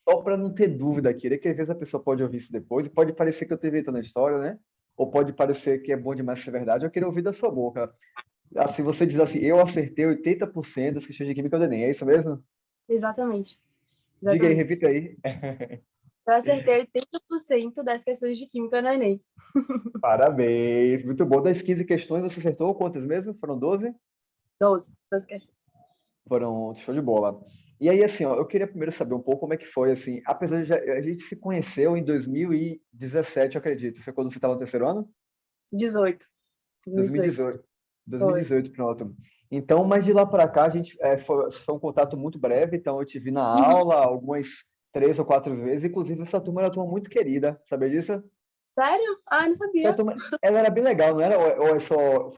só para não ter dúvida aqui, né? Que às vezes a pessoa pode ouvir isso depois e pode parecer que eu estou inventando a história, né? Ou pode parecer que é bom demais ser verdade. Eu queria ouvir da sua boca. Assim, você diz assim, eu acertei 80% das questões de química do Enem, é isso mesmo? Exatamente, Diga aí, exatamente. repita aí. Eu acertei 80% das questões de química no Enem. Parabéns, muito bom. Das 15 questões, você acertou quantas mesmo? Foram 12? 12 questões. Foram show de bola. E aí, assim, ó, eu queria primeiro saber um pouco como é que foi, assim, apesar de a gente se conheceu em 2017, eu acredito. Foi quando você estava no terceiro ano? 18, 2018. 2018. Foi. 2018, pronto. Então, mas de lá para cá, a gente foi um contato muito breve, então eu te vi na Uhum. aula algumas 3 ou 4 vezes, inclusive essa turma era uma turma muito querida, sabia disso? Sério? Ah, não Essa sabia. turma, ela era bem legal, não era? Ou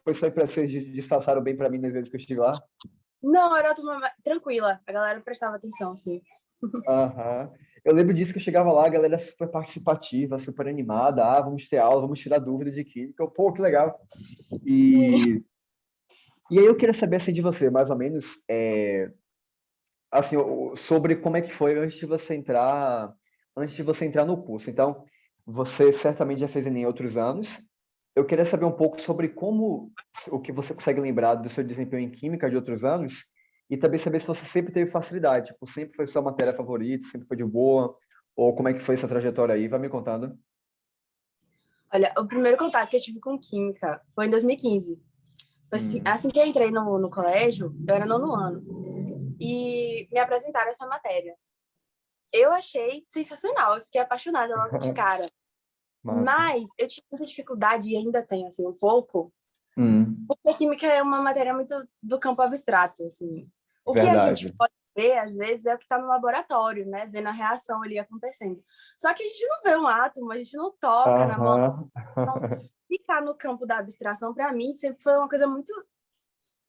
foi só impressões disfarçaram bem para mim nas vezes que eu estive lá? Não, era uma turma tranquila. A galera prestava atenção, sim. Aham. Eu lembro disso que eu chegava lá, a galera super participativa, super animada. Ah, vamos ter aula, vamos tirar dúvidas de química. Pô, que legal. Sim. E, e aí eu queria saber assim, de você, mais ou menos, assim, sobre como é que foi antes de você entrar no curso. Então, você certamente já fez Enem em outros anos. Eu queria saber um pouco sobre o que você consegue lembrar do seu desempenho em química de outros anos e também saber se você sempre teve facilidade, tipo, sempre foi sua matéria favorita, sempre foi de boa, ou como é que foi essa trajetória aí? Vai me contando. Olha, o primeiro contato que eu tive com química foi em 2015. Foi Hum. assim que eu entrei no colégio, eu era nono ano. E me apresentaram essa matéria. Eu achei sensacional, eu fiquei apaixonada logo de cara. Massa. Mas eu tinha muita dificuldade, e ainda tenho, assim, um pouco, Hum. porque a química é uma matéria muito do campo abstrato, assim. O que a gente Verdade. pode ver, às vezes, é o que está no laboratório, né? Vendo a reação ali acontecendo. Só que a gente não vê um átomo, a gente não toca na molécula. Aham. Então, ficar no campo da abstração, para mim, sempre foi uma coisa muito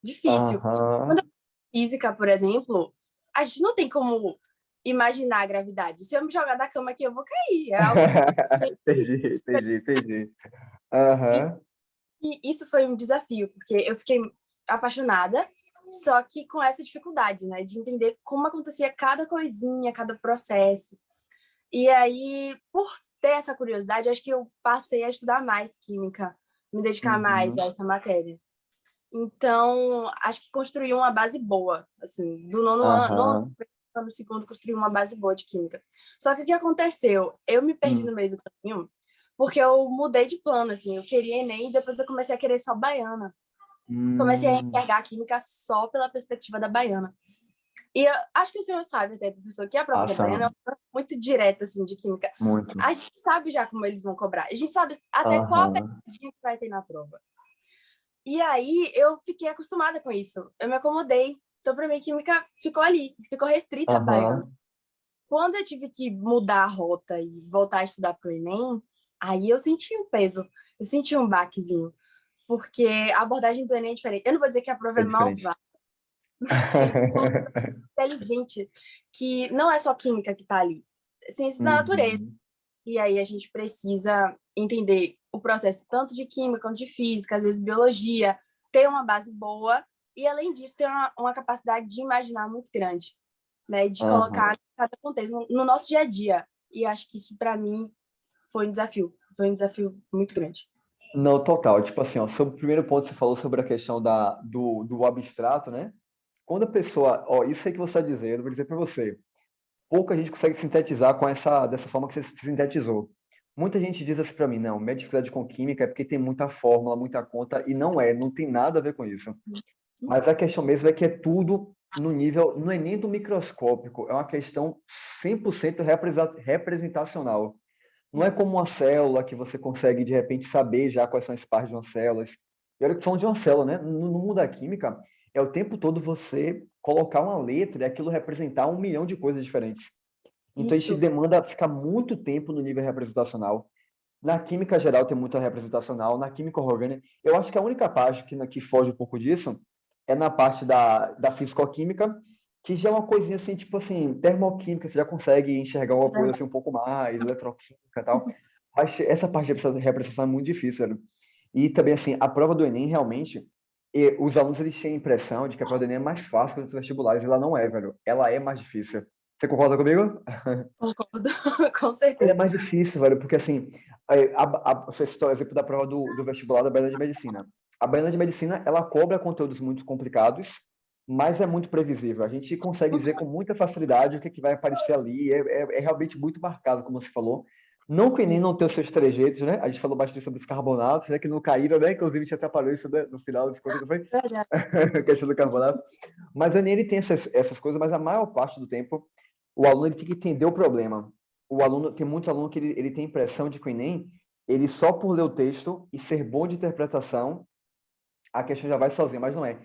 difícil. Quando eu Aham. física, por exemplo, a gente não tem como imaginar a gravidade. Se eu me jogar da cama aqui, eu vou cair. É algo que Entendi, entendi, entendi. e Aham. isso foi um desafio, porque eu fiquei apaixonada, só que com essa dificuldade, né, de entender como acontecia cada coisinha, cada processo. E aí, por ter essa curiosidade, acho que eu passei a estudar mais química, me dedicar mais a Uhum. essa matéria. Então, acho que construí uma base boa, assim, do nono Aham. ano segundo, construí uma base boa de química. Só que o que aconteceu? Eu me perdi Hum. no meio do caminho, porque eu mudei de plano, assim, eu queria Enem e depois eu comecei a querer só baiana. Comecei a Hum. enxergar a química só pela perspectiva da baiana. E eu acho que o senhor sabe até, professor, que a prova da baiana é Ação. uma prova muito direta, assim, de química. Muito. A gente sabe já como eles vão cobrar. A gente sabe até qual a Aham. pegadinha que vai ter na prova. E aí eu fiquei acostumada com isso. Eu me acomodei. Então, para mim, química ficou ali, ficou restrita a baiana. Aham. Quando eu tive que mudar a rota e voltar a estudar para o Enem, aí eu senti um peso, eu senti um baquezinho, porque a abordagem do Enem é diferente. Eu não vou dizer que a prova É é diferente. malvada, mas é inteligente, que não é só química que está ali, é ciência da natureza. Uhum. E aí a gente precisa entender o processo tanto de química quanto de física, às vezes biologia, ter uma base boa e, além disso, ter uma capacidade de imaginar muito grande, né? De colocar Aham. cada contexto no nosso dia a dia. E acho que isso, para mim, foi um desafio muito grande. Não, total. Tipo assim, ó, sobre o primeiro ponto que você falou sobre a questão do abstrato, né? Quando a pessoa, ó, isso aí que você está dizendo, eu vou dizer para você, pouca gente consegue sintetizar dessa forma que você sintetizou. Muita gente diz assim para mim, não, minha dificuldade com química é porque tem muita fórmula, muita conta, e não é, não tem nada a ver com isso. Mas a questão mesmo é que é tudo no nível, não é nem do microscópico, é uma questão 100% representacional. Não é Isso. como uma célula que você consegue, de repente, saber já quais são as partes de uma célula. E olha que falando de uma célula, né? No mundo da química, é o tempo todo você colocar uma letra e aquilo representar 1 milhão de coisas diferentes. Então, isso Isso. demanda ficar muito tempo no nível representacional. Na química geral tem muita representacional, na química orgânica, eu acho que a única parte que foge um pouco disso é na parte da fisicoquímica, que já é uma coisinha assim, tipo assim, termoquímica, você já consegue enxergar É uma coisa assim verdade. um pouco mais, eletroquímica e tal. Mas essa parte de representação é muito difícil, velho. E também, assim, a prova do Enem, realmente, os alunos eles têm a impressão de que a prova do Enem é mais fácil que os vestibulares, e ela não é, velho. Ela é mais difícil. Você concorda comigo? Concordo, com Ele é certeza. mais difícil, velho, porque assim, você citou o exemplo da prova do vestibular da Baiana de Medicina. A Baiana de Medicina, ela cobra conteúdos muito complicados, mas é muito previsível. A gente consegue dizer com muita facilidade o que, é que vai aparecer ali. É realmente muito marcado, como você falou. Não que o Enem Isso, não tenha os seus trejeitos, né? A gente falou bastante sobre os carbonatos, né? Que não caíram, né? Inclusive, te atrapalhou isso, né? No final das contas, não foi? verdade. A questão do carbonato. Mas o Enem, ele tem essas coisas, mas a maior parte do tempo, o aluno ele tem que entender o problema. O aluno, tem muito aluno que ele tem a impressão de que o Enem, ele só por ler o texto e ser bom de interpretação, a questão já vai sozinha, mas não é.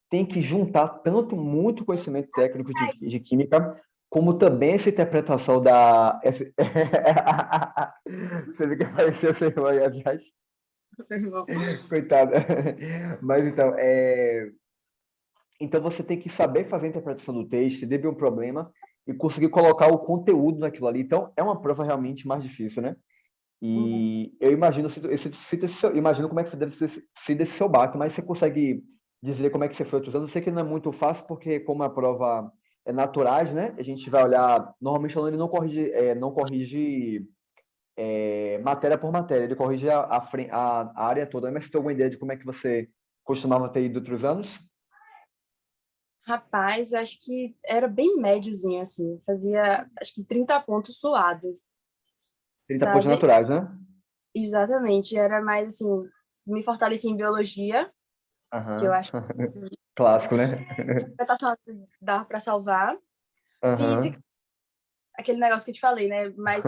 Tem que juntar tanto muito conhecimento técnico de química, como também essa interpretação da. Você viu que apareceu seu irmão aí atrás? Irmão. Coitado. Mas então, então você tem que saber fazer a interpretação do texto, entender bem o problema e conseguir colocar o conteúdo naquilo ali. Então, é uma prova realmente mais difícil, né? Uhum. E eu imagino, imagino como é que deve ser sido esse seu baque, mas você consegue dizer como é que você foi outros anos? Eu sei que não é muito fácil, porque como a prova é naturais, né? A gente vai olhar, normalmente o aluno ele não corrige matéria por matéria, ele corrige a área toda. Mas você tem alguma ideia de como é que você costumava ter ido outros anos? Rapaz, acho que era bem médiozinho, assim. Fazia, acho que 30 pontos suados, 30 pontos sabe? naturais, né? Exatamente. Era mais, assim, me fortalecia em biologia, que eu Aham. acho que Clássico, né? interpretação dava para salvar. Física, Aham. aquele negócio que eu te falei, né? Mais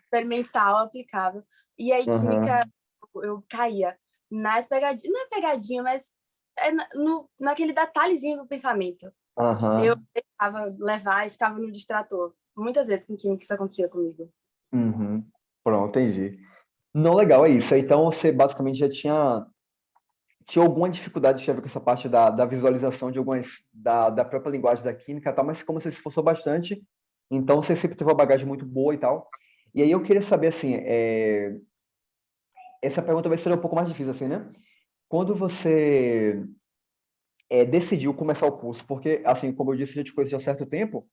experimental, aplicável. E aí, química, Aham. eu caía nas pegadinhas, não é pegadinha, mas naquele detalhezinho do pensamento. Eu Aham. deixava levar e ficava no distrator. Muitas vezes com química isso acontecia comigo. Uhum. Pronto, entendi. Não, legal, é isso. Então você basicamente já tinha alguma dificuldade de ver com essa parte da visualização de algumas da própria linguagem da química e tal, mas como você se esforçou bastante, então você sempre teve uma bagagem muito boa e tal. E aí eu queria saber assim, essa pergunta vai ser um pouco mais difícil assim, né? Quando você decidiu começar o curso, porque assim, como eu disse, eu já te conheço há um certo tempo,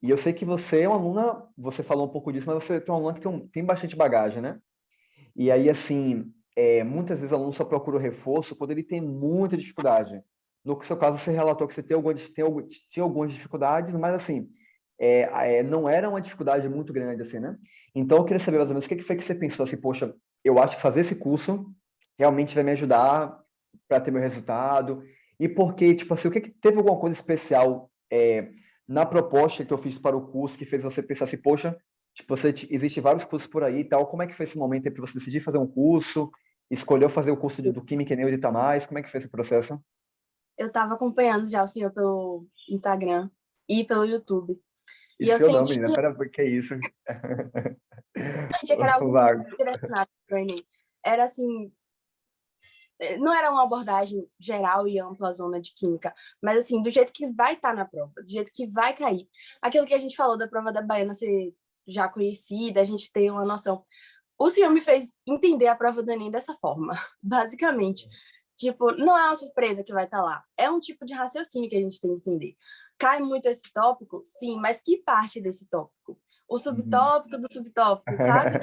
e eu sei que você é uma aluna, você falou um pouco disso, mas você tem uma aluna que tem bastante bagagem, né? E aí, assim, muitas vezes o aluno só procura o reforço quando ele tem muita dificuldade. No seu caso, você relatou que você tinha algumas dificuldades, mas assim, não era uma dificuldade muito grande, assim, né? Então, eu queria saber mais ou menos o que foi que você pensou assim, poxa, eu acho que fazer esse curso realmente vai me ajudar para ter meu resultado. E porque, tipo assim, teve alguma coisa especial na proposta que eu fiz para o curso que fez você pensar assim, poxa, tipo, existe vários cursos por aí e tal. Como é que foi esse momento aí para você decidir fazer um curso? Escolheu fazer o curso do Química e Neo de Itamais? Como é que foi esse processo? Eu estava acompanhando já o senhor pelo Instagram e pelo YouTube. E eu Esse eu não, senti menina. Pera, que é isso? que era algo muito Vago. direcionado para o Enem. Era assim, não era uma abordagem geral e ampla zona de química, mas assim, do jeito que vai estar na prova, do jeito que vai cair. Aquilo que a gente falou da prova da Baiana ser já conhecida, a gente ter uma noção. O senhor me fez entender a prova do Enem dessa forma, basicamente. Tipo, não é uma surpresa que vai estar lá. É um tipo de raciocínio que a gente tem que entender. Cai muito esse tópico? Sim, mas que parte desse tópico? O Uhum. subtópico do subtópico, sabe?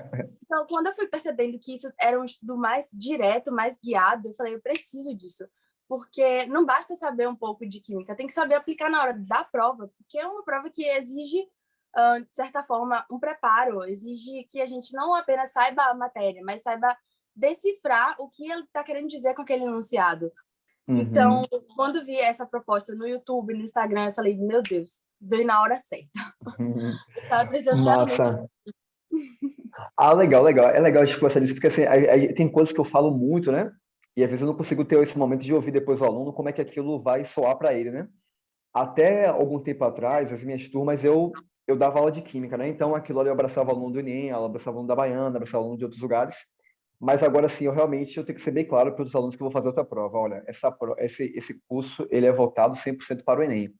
Então, quando eu fui percebendo que isso era um estudo mais direto, mais guiado, eu falei, eu preciso disso. Porque não basta saber um pouco de química, tem que saber aplicar na hora da prova, porque é uma prova que exige, de certa forma, um preparo, exige que a gente não apenas saiba a matéria, mas saiba decifrar o que ele está querendo dizer com aquele enunciado. Então, Uhum. quando vi essa proposta no YouTube, no Instagram, eu falei, meu Deus, veio na hora certa. Uhum. Eu estava precisando realmente. Massa. Ah, legal, legal. É legal tipo, você disse, porque assim, tem coisas que eu falo muito, né? E às vezes eu não consigo ter esse momento de ouvir depois o aluno como é que aquilo vai soar para ele, né? Até algum tempo atrás, as minhas turmas, eu dava aula de química, né? Então, aquilo ali eu abraçava aluno do Enem, eu abraçava aluno da Baiana, abraçava aluno de outros lugares. Mas agora sim, eu tenho que ser bem claro para os alunos que eu vou fazer outra prova. Olha, esse curso, ele é voltado 100% para o Enem.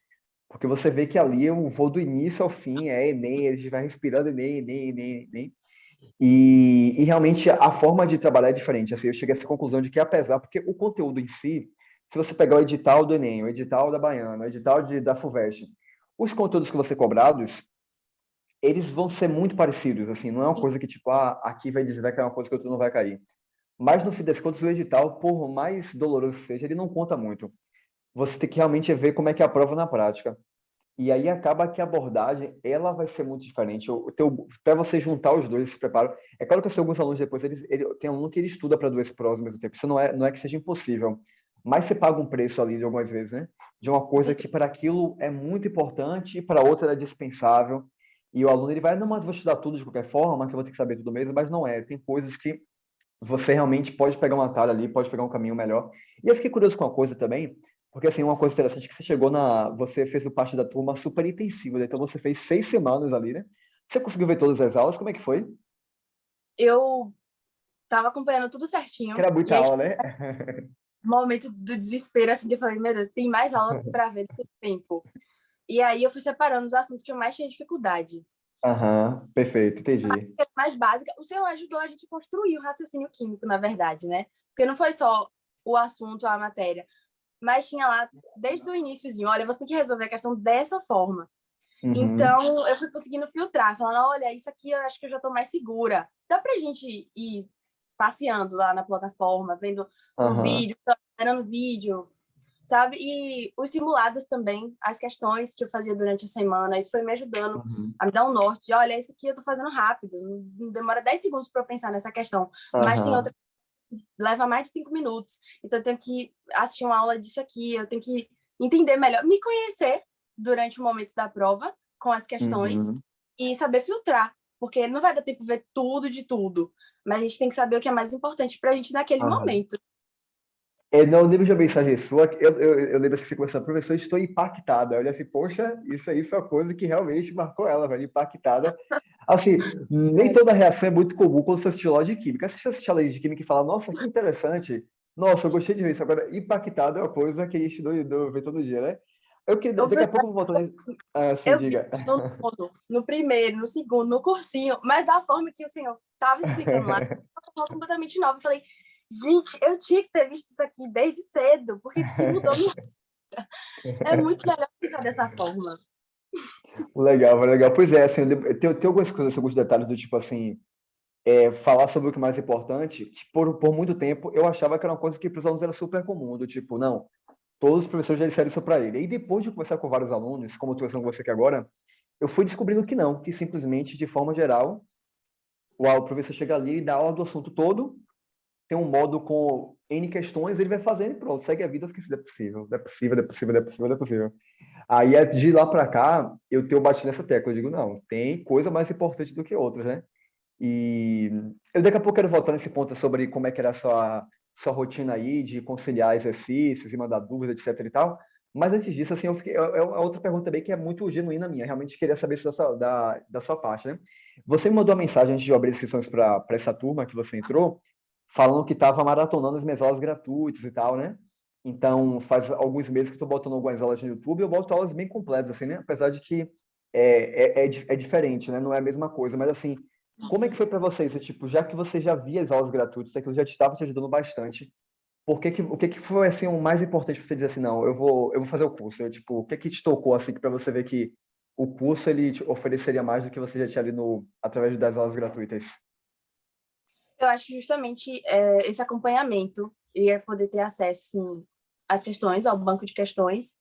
Porque você vê que ali eu vou do início ao fim, é Enem, a gente vai respirando Enem, Enem, Enem, Enem. E realmente a forma de trabalhar é diferente. Assim, eu cheguei a essa conclusão de que, apesar, porque o conteúdo em si, se você pegar o edital do Enem, o edital da Baiana, o edital da FUVEST, os conteúdos que vão ser cobrados, eles vão ser muito parecidos, assim, não é uma coisa que, tipo, aqui vai dizer vai cair uma coisa que outro não vai cair. Mas, no fim das contas, o edital, por mais doloroso que seja, ele não conta muito. Você tem que realmente ver como é que é a prova na prática. E aí acaba que a abordagem, ela vai ser muito diferente. Para você juntar os dois, se prepara. É claro que eu sei alguns alunos depois, tem aluno que ele estuda para duas provas ao mesmo tempo. Isso não é que seja impossível. Mas você paga um preço ali de algumas vezes, né? De uma coisa que para aquilo é muito importante e para outra é dispensável. E o aluno ele vai, não, mas vou estudar tudo de qualquer forma, que eu vou ter que saber tudo mesmo, mas não é. Tem coisas que você realmente pode pegar uma atalho ali, pode pegar um caminho melhor. E eu fiquei curioso com uma coisa também, porque assim, uma coisa interessante é que você fez parte da turma super intensiva, né? Então você fez 6 semanas ali, né? Você conseguiu ver todas as aulas? Como é que foi? Eu tava acompanhando tudo Que certinho, era e muita aí, aula, né? momento do desespero, assim, que eu falei, meu Deus, tem mais aula para ver do que tempo. E aí eu fui separando os assuntos que eu mais tinha dificuldade. Aham, perfeito, entendi. Mais básica, o senhor ajudou a gente a construir o raciocínio químico, na verdade, né? Porque não foi só o assunto, a matéria, mas tinha lá, desde o iníciozinho, olha, você tem que resolver a questão dessa forma. Uhum, Então, eu fui conseguindo filtrar, falando, olha, isso aqui eu acho que eu já estou mais segura. Dá pra gente ir passeando lá na plataforma, vendo o aham, vídeo, gerando vídeo, sabe? E os simulados também, as questões que eu fazia durante a semana, isso foi me ajudando uhum, a me dar um norte. De, olha, isso aqui eu tô fazendo rápido, não demora 10 segundos para eu pensar nessa questão, mas tem outra aham, que leva mais de 5 minutos. Então eu tenho que assistir uma aula disso aqui, eu tenho que entender melhor, me conhecer durante o momento da prova com as questões uhum. e saber filtrar, porque não vai dar tempo de ver tudo de tudo, mas a gente tem que saber o que é mais importante para a gente naquele Aham. momento. Não, eu lembro de uma mensagem sua, eu lembro que você começou, professor, estou impactada. Eu olhei assim, poxa, isso aí foi uma coisa que realmente marcou ela, velho, impactada. Assim, nem toda reação é muito comum quando você assiste aula de química. Você assiste aula de química e fala, nossa, que interessante. Nossa, eu gostei de ver isso. Agora, impactada é uma coisa que a gente não vê todo dia, né? Eu queria, Eu, daqui a pouco eu vou voltar. Assim, eu vi diga. no nono, no primeiro, no segundo, no cursinho, mas da forma que o senhor estava explicando lá, uma forma completamente nova. Eu falei, gente, eu tinha que ter visto isso aqui desde cedo, porque isso aqui mudou minha. É muito melhor pensar dessa forma. Legal, legal. Pois é, assim, tem algumas coisas, alguns detalhes do tipo assim, falar sobre o que é mais importante, que por muito tempo eu achava que era uma coisa que para os alunos era super comum, do tipo, não, todos os professores já disseram isso para ele. E depois de conversar com vários alunos, como eu estou conversando com você aqui agora, eu fui descobrindo que não, que simplesmente, de forma geral, o professor chega ali e dá aula do assunto todo, tem um modo com N questões, ele vai fazendo e pronto, segue a vida, porque isso é possível, é possível, é possível, é possível, é possível. Aí, de lá para cá, eu tenho batido nessa tecla, eu digo, não, tem coisa mais importante do que outras, né? E eu daqui a pouco quero voltar nesse ponto sobre como é que era a sua rotina aí de conciliar exercícios e mandar dúvidas, etc e tal. Mas antes disso, assim, outra pergunta também que é muito genuína minha. Realmente queria saber isso da sua parte, né? Você me mandou uma mensagem antes de eu abrir inscrições para essa turma que você entrou, falando que estava maratonando as minhas aulas gratuitas e tal, né? Então, faz alguns meses que estou botando algumas aulas no YouTube e eu boto aulas bem completas, assim, né? Apesar de que é diferente, né? Não é a mesma coisa, mas assim, como é que foi para vocês? Tipo, já que você já via as aulas gratuitas, aquilo já estava te ajudando bastante, o que que foi assim o mais importante para você dizer assim, não, eu vou fazer o curso? Tipo, o que que te tocou assim para você ver que o curso ele te ofereceria mais do que você já tinha ali no através das aulas gratuitas? Eu acho que justamente esse acompanhamento e poder ter acesso assim, às questões, ao banco de questões,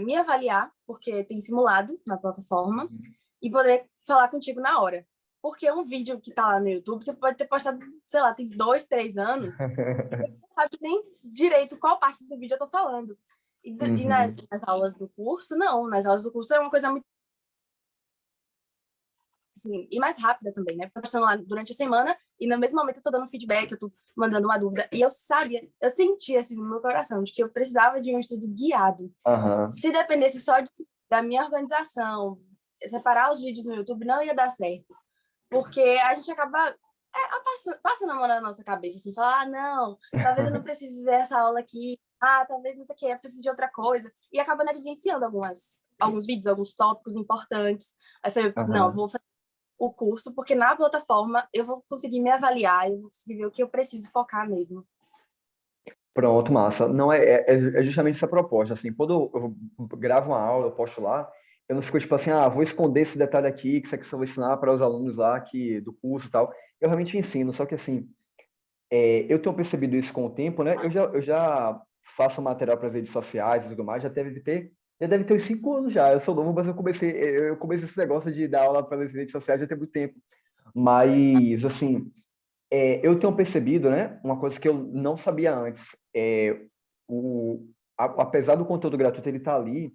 me avaliar, porque tem simulado na plataforma, e poder falar contigo na hora. Porque um vídeo que tá lá no YouTube, você pode ter postado, sei lá, tem 2, 3 anos, e você não sabe nem direito qual parte do vídeo eu tô falando. E Uhum. nas aulas do curso, não. Nas aulas do curso é uma coisa muito assim, e mais rápida também, né? Tô postando lá durante a semana e no mesmo momento eu tô dando feedback, eu tô mandando uma dúvida. E eu sabia, eu sentia assim no meu coração de que eu precisava de um estudo guiado. Aham. Se dependesse só da minha organização, separar os vídeos no YouTube não ia dar certo. Porque a gente acaba passa na mão na nossa cabeça, assim, falar, ah, não, talvez eu não precise ver essa aula aqui, ah, talvez não sei o que, eu preciso de outra coisa, e acaba negligenciando alguns vídeos, alguns tópicos importantes. Aí eu falei, não, Aham. vou fazer o curso, porque na plataforma eu vou conseguir me avaliar, eu vou conseguir ver o que eu preciso focar mesmo. Pronto, massa. Não é justamente essa proposta. Assim, quando eu gravo uma aula, eu posto lá, eu não fico tipo assim, ah, vou esconder esse detalhe aqui, que isso aqui eu só vou ensinar para os alunos lá que, do curso e tal. Eu realmente ensino, só que assim, eu tenho percebido isso com o tempo, né? Eu já faço material para as redes sociais e tudo mais, já deve ter uns 5 anos já. Eu sou novo, mas eu comecei esse negócio de dar aula para as redes sociais já tem muito tempo. Mas, assim, eu tenho percebido, né, uma coisa que eu não sabia antes. O, Apesar do conteúdo gratuito ele estar ali,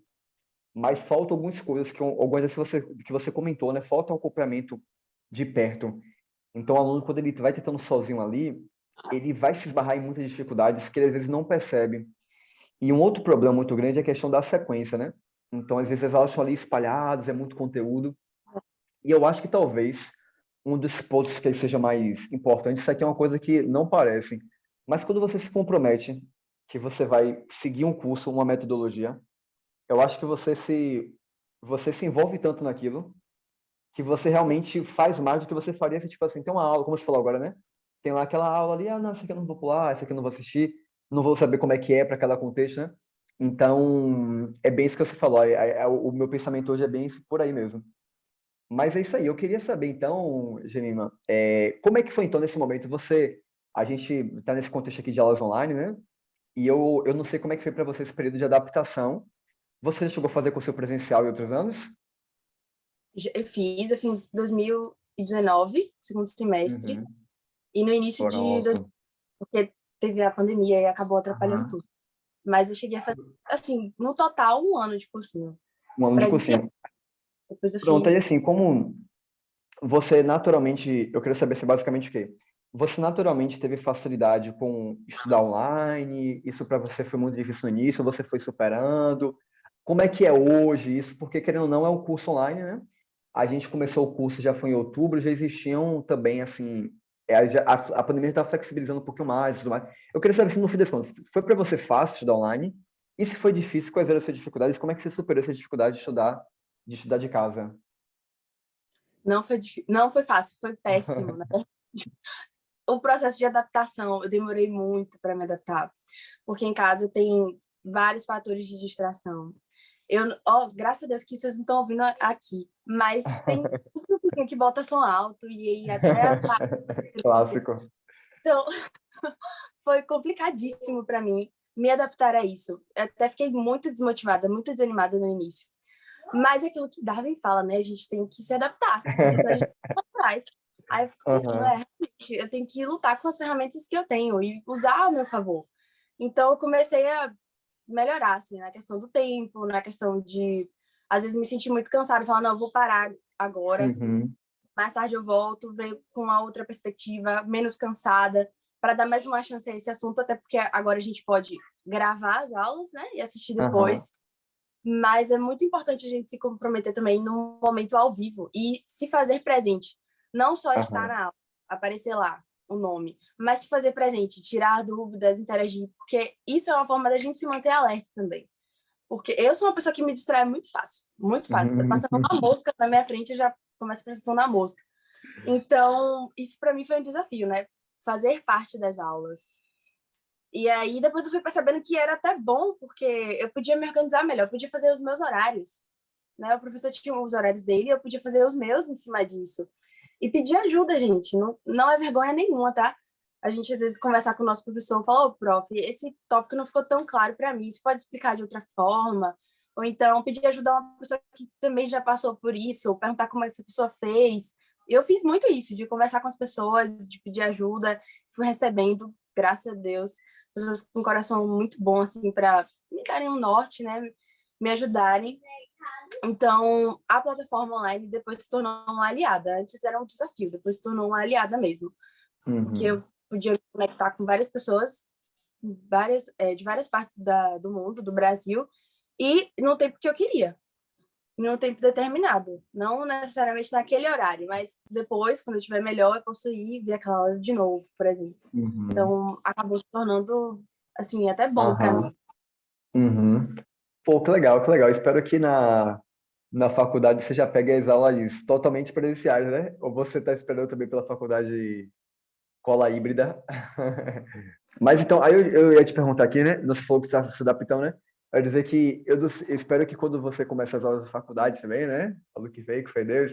mas faltam algumas coisas, algumas das que você comentou, né? Falta um acompanhamento de perto. Então, o aluno, quando ele vai tentando sozinho ali, ele vai se esbarrar em muitas dificuldades que ele às vezes não percebe. E um outro problema muito grande é a questão da sequência, né? Então, às vezes, as aulas estão ali espalhadas, é muito conteúdo. E eu acho que talvez um dos pontos que seja mais importante, isso aqui é uma coisa que não parece, mas quando você se compromete que você vai seguir um curso, uma metodologia, eu acho que você se envolve tanto naquilo que você realmente faz mais do que você faria se, tipo assim, tem uma aula, como você falou agora, né? Tem lá aquela aula ali, ah, não, essa aqui eu não vou pular, essa aqui eu não vou assistir, não vou saber como é que é para cada contexto, né? Então, é bem isso que você falou, o meu pensamento hoje é bem por aí mesmo. Mas é isso aí, eu queria saber então, Gemima, como é que foi então nesse momento? A gente está nesse contexto aqui de aulas online, né? E eu não sei como é que foi para você esse período de adaptação. Você já chegou a fazer curso presencial em outros anos? Eu fiz 2019, segundo semestre, Uhum. e no início Pronto. porque teve a pandemia e acabou atrapalhando Aham. tudo. Mas eu cheguei a fazer, assim, no total, 1 ano de cursinho Um ano de presencial. cursinho. Depois eu Pronto, aí fiz. assim, como você naturalmente, eu queria saber se basicamente o quê? Você naturalmente teve facilidade com estudar online? Isso para você foi muito difícil no início? Ou você foi superando? Como é que é hoje isso? Porque querendo ou não é um curso online, né? A gente começou o curso já foi em outubro, já existiam também assim, a pandemia está flexibilizando um pouquinho mais, e tudo mais. Eu queria saber se no fim das contas foi para você fácil estudar online? E se foi difícil, quais eram as suas dificuldades? Como é que você superou essa dificuldade de estudar de casa? Não foi fácil, foi péssimo, né? O processo de adaptação, eu demorei muito para me adaptar, porque em casa tem vários fatores de distração. Graças a Deus que vocês não estão ouvindo aqui, mas tem sempre um vizinho que bota som alto e aí até a parte. Clássico. Então, foi complicadíssimo para mim me adaptar a isso. Eu até fiquei muito desmotivada, muito desanimada no início. Mas é aquilo que Darwin fala, né? A gente tem que se adaptar, porque senão a gente não vai atrás. Aí eu fico pensando, Aham, realmente, eu tenho que lutar com as ferramentas que eu tenho e usar ao meu favor. Então, eu comecei a melhorar, assim, na questão do tempo, na questão de, às vezes, me sentir muito cansada e falar, não, eu vou parar agora, uhum, mais tarde eu volto, ver com uma outra perspectiva, menos cansada, para dar mais uma chance a esse assunto, até porque agora a gente pode gravar as aulas, né, e assistir aham, depois, mas é muito importante a gente se comprometer também no momento ao vivo e se fazer presente. Não só estar aham, na aula, aparecer lá o nome, mas se fazer presente, tirar dúvidas, interagir, porque isso é uma forma da gente se manter alerta também. Porque eu sou uma pessoa que me distrai muito fácil, muito fácil. Tá uhum. passando uma mosca na minha frente, eu já começo a prestar atenção na mosca. Então, isso para mim foi um desafio, né? Fazer parte das aulas. E aí depois eu fui percebendo que era até bom, porque eu podia me organizar melhor, eu podia fazer os meus horários, né? O professor tinha os horários dele, eu podia fazer os meus em cima disso. E pedir ajuda, gente, não é vergonha nenhuma, tá? A gente às vezes conversar com o nosso professor, falar, ô, prof, esse tópico não ficou tão claro para mim, você pode explicar de outra forma? Ou então pedir ajuda a uma pessoa que também já passou por isso, ou perguntar como essa pessoa fez. Eu fiz muito isso, de conversar com as pessoas, de pedir ajuda, fui recebendo, graças a Deus, pessoas com um coração muito bom, assim, para me darem um norte, né? Me ajudarem. Então, a plataforma online depois se tornou uma aliada. Antes era um desafio, depois se tornou uma aliada mesmo. Porque eu Uhum. podia me conectar com várias pessoas de várias partes do mundo, do Brasil, e no tempo que eu queria, num tempo determinado. Não necessariamente naquele horário, mas depois, quando eu estiver melhor, eu posso ir ver aquela aula de novo, por exemplo. Uhum. Então, acabou se tornando, assim, até bom para mim. Aham. Uhum. Pô, que legal, que legal. Espero que na faculdade você já pegue as aulas totalmente presenciais, né? Ou você está esperando também pela faculdade cola híbrida? Mas então, aí eu ia te perguntar aqui, né? Você falou que está se adaptando, né? Eu dizer que eu espero que quando você comece as aulas da faculdade também, né? Ano que vem, que foi Deus,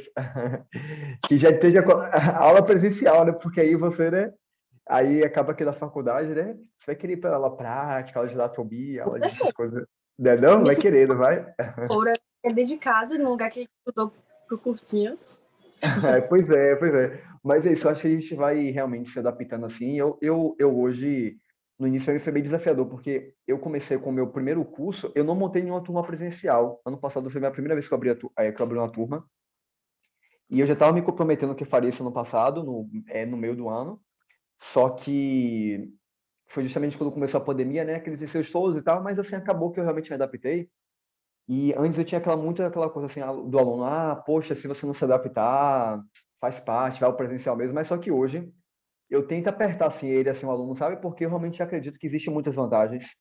que já esteja a aula presencial, né? Porque aí você, né? Aí acaba aqui na faculdade, né? Você vai querer ir para aula prática, aula de anatomia, Com aula dessas certeza. coisas. Não, é não? Me Vai sinto querer, não vai? fora dentro de casa, no lugar que estudou pro cursinho. Pois é, pois é. Mas é isso, eu acho que a gente vai realmente se adaptando assim. Eu hoje, no início, pra mim foi meio desafiador, porque eu comecei com o meu primeiro curso, eu não montei nenhuma turma presencial. Ano passado foi a minha primeira vez que eu abri, que eu abri uma turma, e eu já estava me comprometendo que eu faria isso ano passado, no meio do ano. Só que foi justamente quando começou a pandemia, né? Aqueles ensaios todos e tal, mas assim, acabou que eu realmente me adaptei. E antes eu tinha muito aquela coisa assim do aluno, poxa, se você não se adaptar, faz parte, vai ao presencial mesmo, mas só que hoje eu tento apertar assim ele, assim, o aluno, sabe? Porque eu realmente acredito que existem muitas vantagens.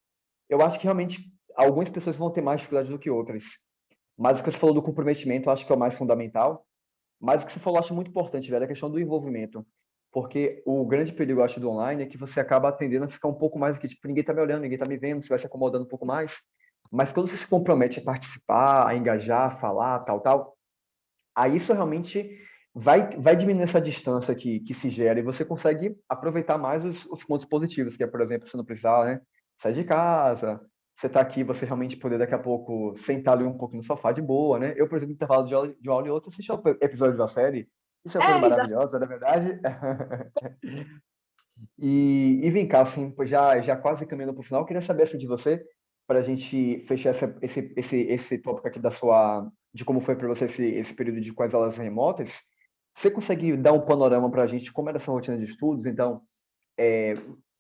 Eu acho que realmente algumas pessoas vão ter mais dificuldade do que outras. Mas o que você falou do comprometimento, eu acho que é o mais fundamental. Mas o que você falou, eu acho muito importante, velho, é a questão do envolvimento. Porque o grande perigo, eu acho, do online é que você acaba tendendo a ficar um pouco mais aqui, tipo, ninguém tá me olhando, ninguém tá me vendo, você vai se acomodando um pouco mais. Mas quando você se compromete a participar, a engajar, a falar, tal, tal, aí isso realmente vai diminuir essa distância que se gera e você consegue aproveitar mais os pontos positivos, que é, por exemplo, você não precisar, né, sair de casa, você tá aqui, você realmente poder daqui a pouco sentar ali um pouco no sofá de boa, né? Eu, por exemplo, no intervalo de uma aula e outra, assisti um episódio da série. Isso é uma coisa É, exato. maravilhosa, não é verdade? E vem cá, assim, pois já quase caminhando para o final, eu queria saber assim, de você, para a gente fechar esse tópico aqui de como foi para você esse período com as aulas remotas. Você consegue dar um panorama para a gente de como era essa rotina de estudos? Então, é,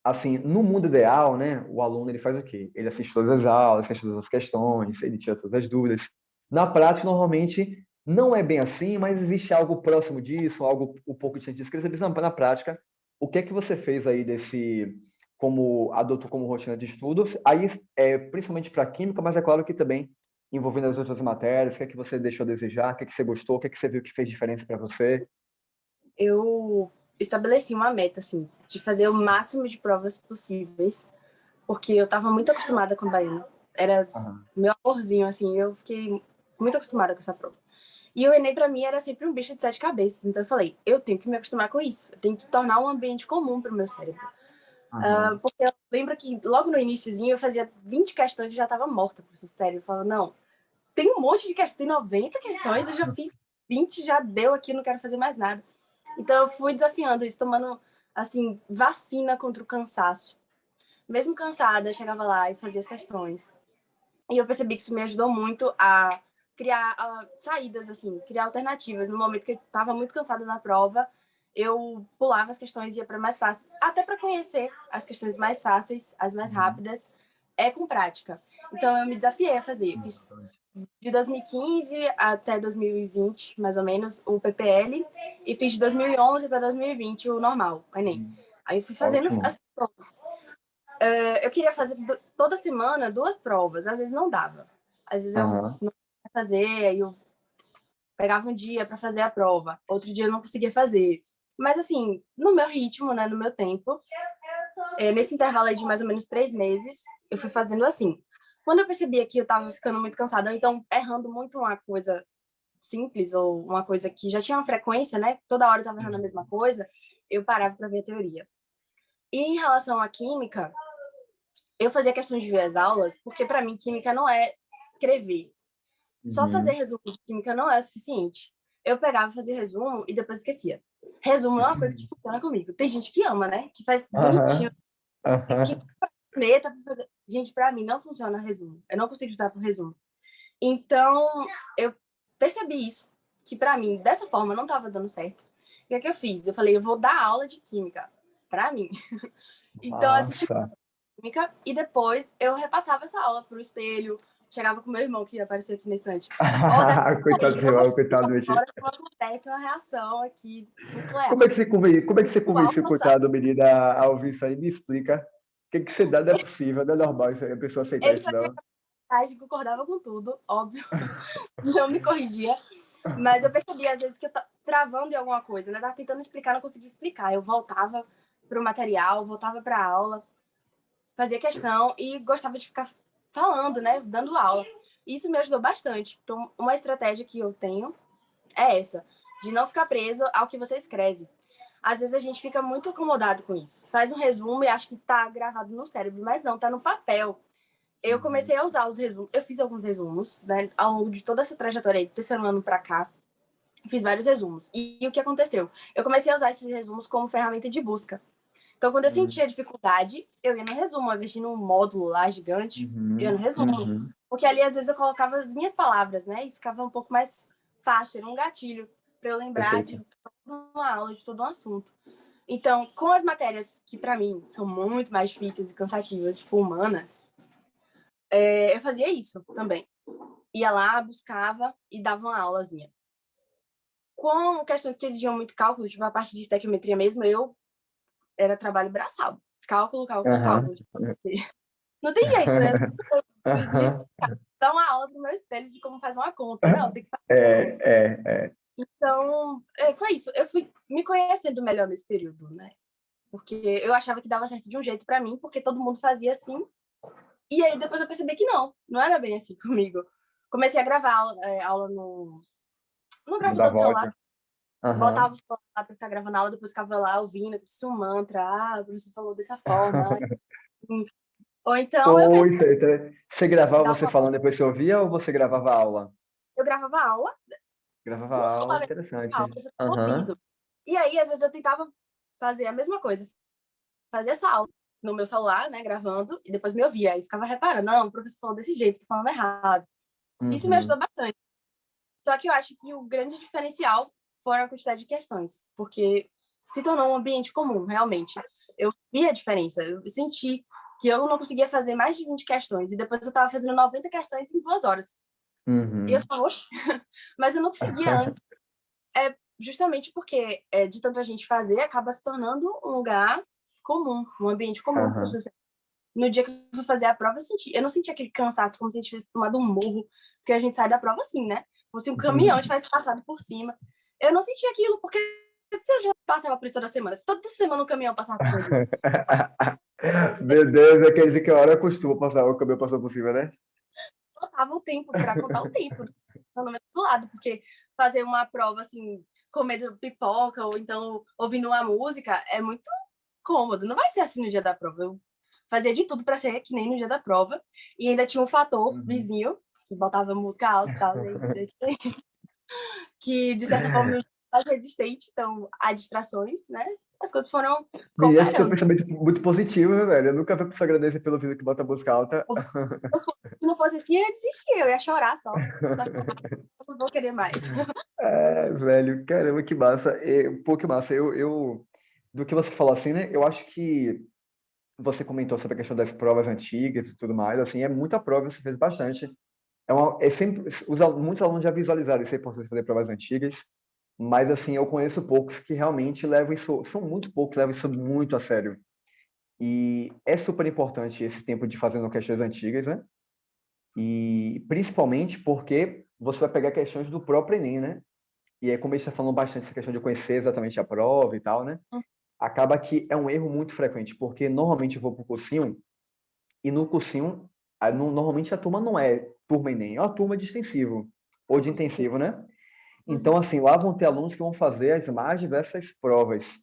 assim, no mundo ideal, né, o aluno ele faz o quê? Ele assiste todas as aulas, assiste todas as questões, ele tira todas as dúvidas. Na prática, normalmente, não é bem assim, mas existe algo próximo disso, algo um pouco diferente disso. Queria saber, na prática, o que é que você fez aí como adotou como rotina de estudos? Aí, principalmente para química, mas é claro que também envolvendo as outras matérias, o que é que você deixou a desejar, o que é que você gostou, o que é que você viu que fez diferença para você? Eu estabeleci uma meta, assim, de fazer o máximo de provas possíveis, porque eu estava muito acostumada com o baiano. Era Aham. meu amorzinho, assim, eu fiquei muito acostumada com essa prova. E o Enem, para mim, era sempre um bicho de sete cabeças. Então, eu falei, eu tenho que me acostumar com isso. Eu tenho que tornar um ambiente comum para o meu cérebro. Aham. Porque eu lembro que logo no iníciozinho eu fazia 20 questões e já estava morta, por sério. Eu falava, não, tem um monte de questões, tem 90 questões, eu já fiz 20, já deu aqui, não quero fazer mais nada. Então, eu fui desafiando isso, tomando, assim, vacina contra o cansaço. Mesmo cansada, eu chegava lá e fazia as questões. E eu percebi que isso me ajudou muito a criar saídas, assim, criar alternativas. No momento que eu estava muito cansada na prova, eu pulava as questões e ia para mais fáceis, até para conhecer as questões mais fáceis, as mais Uhum. rápidas, com prática. Então eu me desafiei a fazer. Fiz de 2015 até 2020, mais ou menos, o PPL, e fiz de 2011 até 2020 o normal, o Enem. Uhum. Aí eu fui fazendo Ótimo. as provas. Eu queria fazer toda semana duas provas, às vezes não dava. Às vezes eu Aham. não queria fazer, aí eu pegava um dia para fazer a prova, outro dia eu não conseguia fazer. Mas assim, no meu ritmo, né, no meu tempo, nesse intervalo aí de mais ou menos 3 meses, eu fui fazendo assim. Quando eu percebia que eu estava ficando muito cansada, ou então errando muito uma coisa simples ou uma coisa que já tinha uma frequência, né? Toda hora eu estava errando a mesma coisa, eu parava para ver a teoria. E em relação à química, eu fazia questão de ver as aulas, porque para mim química não é escrever. Só fazer Uhum. resumo de química não é o suficiente. Eu pegava, fazia resumo e depois esquecia. Resumo é uma coisa que funciona comigo. Tem gente que ama, né? Que faz bonitinho, Aham. que Aham. caneta pra fazer. Gente, para mim não funciona resumo. Eu não consigo estudar por resumo. Então, eu percebi isso, que para mim, dessa forma, não estava dando certo. O que é que eu fiz? Eu falei, eu vou dar aula de química para mim. Então, eu assisti Massa. química e depois eu repassava essa aula pro espelho. Chegava com meu irmão que apareceu aqui na estante. Ó, dessa Coitado do aí, eu vou irmão, te explicar coitado do menino. agora como acontece uma reação aqui nuclear. Como é que você O convenceu o passado. coitado do menino a ouvir isso aí? Me explica. O que que você dá? Não é possível, não é normal isso aí, a pessoa aceitar Ele isso, fazia não. capacidade, concordava com tudo, óbvio. Não me corrigia. Mas eu percebi, às vezes, que eu tava travando em alguma coisa, né? Tava tentando explicar, não conseguia explicar. Eu voltava pro material, voltava pra aula, fazia questão e gostava de ficar falando, né, dando aula. Isso me ajudou bastante. Então, uma estratégia que eu tenho é essa, de não ficar preso ao que você escreve. Às vezes a gente fica muito acomodado com isso. Faz um resumo e acha que está gravado no cérebro, mas não, está no papel. Eu comecei a usar os resumos, eu fiz alguns resumos, né, ao longo de toda essa trajetória aí, do terceiro ano para cá, fiz vários resumos. E o que aconteceu? Eu comecei a usar esses resumos como ferramenta de busca. Então, quando eu sentia dificuldade, eu ia no resumo, eu investia num módulo lá gigante, eu ia no resumo. Porque ali, às vezes, eu colocava as minhas palavras, né? E ficava um pouco mais fácil, era um gatilho para eu lembrar de toda uma aula, de todo um assunto. Então, com as matérias que, para mim, são muito mais difíceis e cansativas, tipo humanas, eu fazia isso também. Ia lá, buscava e dava uma aulazinha. Com questões que exigiam muito cálculo, tipo a parte de estequiometria mesmo, eu era trabalho braçal. Cálculo, cálculo, cálculo. Não tem jeito, né? Dar uma aula pro meu espelho de como fazer uma conta. Não, tem que fazer. Então, foi isso. Eu fui me conhecendo melhor nesse período, né? Porque eu achava que dava certo de um jeito para mim, porque todo mundo fazia assim. E aí depois eu percebi que não era bem assim comigo. Comecei a gravar aula no gravador do celular. Botava o celular para ficar gravando a aula, depois ficava lá ouvindo, disse um mantra, o professor falou dessa forma. Ou então eu mesmo. Você gravava você falando depois você ouvia ou você gravava a aula? Eu gravava aula. Gravava a aula, interessante. Ouvindo. E aí, às vezes, eu tentava fazer a mesma coisa. Fazer essa aula no meu celular, né, gravando, e depois me ouvia. Aí ficava reparando, não, o professor falou desse jeito, tô falando errado. Isso me ajudou bastante. Só que eu acho que o grande diferencial foram a quantidade de questões, porque se tornou um ambiente comum, realmente. Eu vi a diferença, eu senti que eu não conseguia fazer mais de 20 questões, e depois eu estava fazendo 90 questões em 2 horas. E eu falava, oxe, mas eu não conseguia antes. Justamente porque de tanto a gente fazer, acaba se tornando um lugar comum, um ambiente comum. No dia que eu fui fazer a prova, eu não senti aquele cansaço, como se a gente tivesse tomado um murro, porque a gente sai da prova assim, né? Como se um caminhão tivesse passado por cima. Eu não senti aquilo, porque se eu já passava por isso toda semana, se toda semana um caminhão passava por cima de mim. Meu Deus, é quer dizer que a hora costuma passar, o caminhão passou por cima, né? Botava o tempo para contar o tempo do lado, porque fazer uma prova assim, comendo pipoca ou então ouvindo uma música é muito cômodo. Não vai ser assim no dia da prova. Eu fazia de tudo para ser que nem no dia da prova. E ainda tinha um fator vizinho, que botava música alta e tal, que de certa forma me mais resistente, então a distrações, né? As coisas foram Menina, esse teu cooperando. pensamento muito positivo, né, velho? Eu nunca vi a pessoa agradecer pelo vídeo que bota a música alta. Se não fosse assim, eu ia desistir, eu ia chorar só que eu não vou querer mais. Velho, caramba, que massa. Pô, que massa. Do que você falou assim, né? Eu acho que você comentou sobre a questão das provas antigas e tudo mais, assim, é muita prova, você fez bastante. Sempre, muitos alunos já visualizaram isso, a importância de fazer provas antigas, mas, assim, eu conheço poucos que realmente levam isso, são muito poucos que levam isso muito a sério. E é super importante esse tempo de fazendo questões antigas, né? E principalmente porque você vai pegar questões do próprio Enem, né? E aí, como a gente está falando bastante essa questão de conhecer exatamente a prova e tal, né? Acaba que é um erro muito frequente, porque normalmente eu vou para o cursinho, e no cursinho, normalmente a turma não é turma Enem, é uma turma de extensivo, ou de intensivo, né? Então, assim, lá vão ter alunos que vão fazer as mais diversas provas.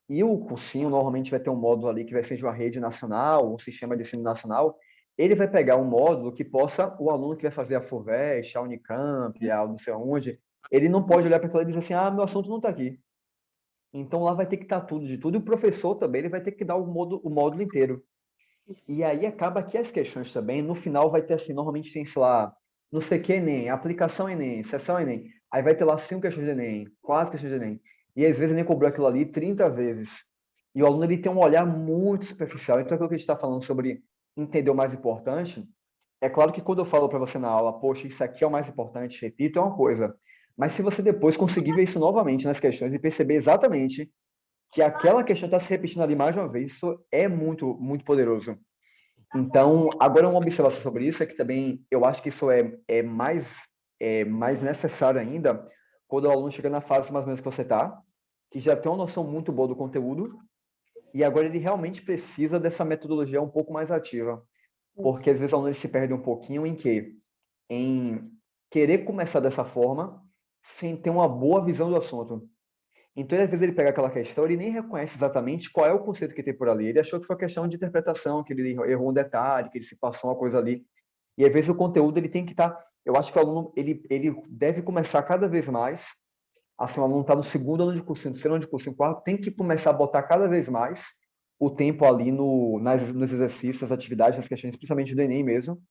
E o cursinho normalmente vai ter um módulo ali que vai ser de uma rede nacional, um sistema de ensino nacional. Ele vai pegar um módulo que possa, o aluno que vai fazer a FUVEST, a Unicamp, a não sei onde, ele não pode olhar para aquilo e dizer assim, ah, meu assunto não está aqui. Então lá vai ter que estar tudo de tudo, e o professor também ele vai ter que dar o módulo inteiro. E aí acaba que as questões também, no final vai ter assim, normalmente tem, sei lá, não sei o que Enem, aplicação Enem, sessão Enem. Aí vai ter lá 5 questões de Enem, 4 questões de Enem. E às vezes o Enem cobrou aquilo ali 30 vezes. E o aluno ele tem um olhar muito superficial. Então aquilo que a gente está falando sobre entender o mais importante, é claro que quando eu falo para você na aula, poxa, isso aqui é o mais importante, repito, é uma coisa. Mas se você depois conseguir ver isso novamente nas questões e perceber exatamente que aquela questão está se repetindo ali mais uma vez, isso é muito, muito poderoso. Então, agora uma observação sobre isso é que também eu acho que isso é mais necessário ainda quando o aluno chega na fase mais ou menos que você está, que já tem uma noção muito boa do conteúdo, e agora ele realmente precisa dessa metodologia um pouco mais ativa. porque às vezes o aluno ele se perde um pouquinho em quê? Em querer começar dessa forma sem ter uma boa visão do assunto. Então, às vezes ele pega aquela questão, ele nem reconhece exatamente qual é o conceito que tem por ali. Ele achou que foi questão de interpretação, que ele errou um detalhe, que ele se passou uma coisa ali. E às vezes o conteúdo ele tem que estar. Eu acho que o aluno ele deve começar cada vez mais. Assim, o aluno está no segundo ano de cursinho, no terceiro ano de cursinho, quarto, tem que começar a botar cada vez mais o tempo ali nos exercícios, nas atividades, nas questões, principalmente do Enem mesmo,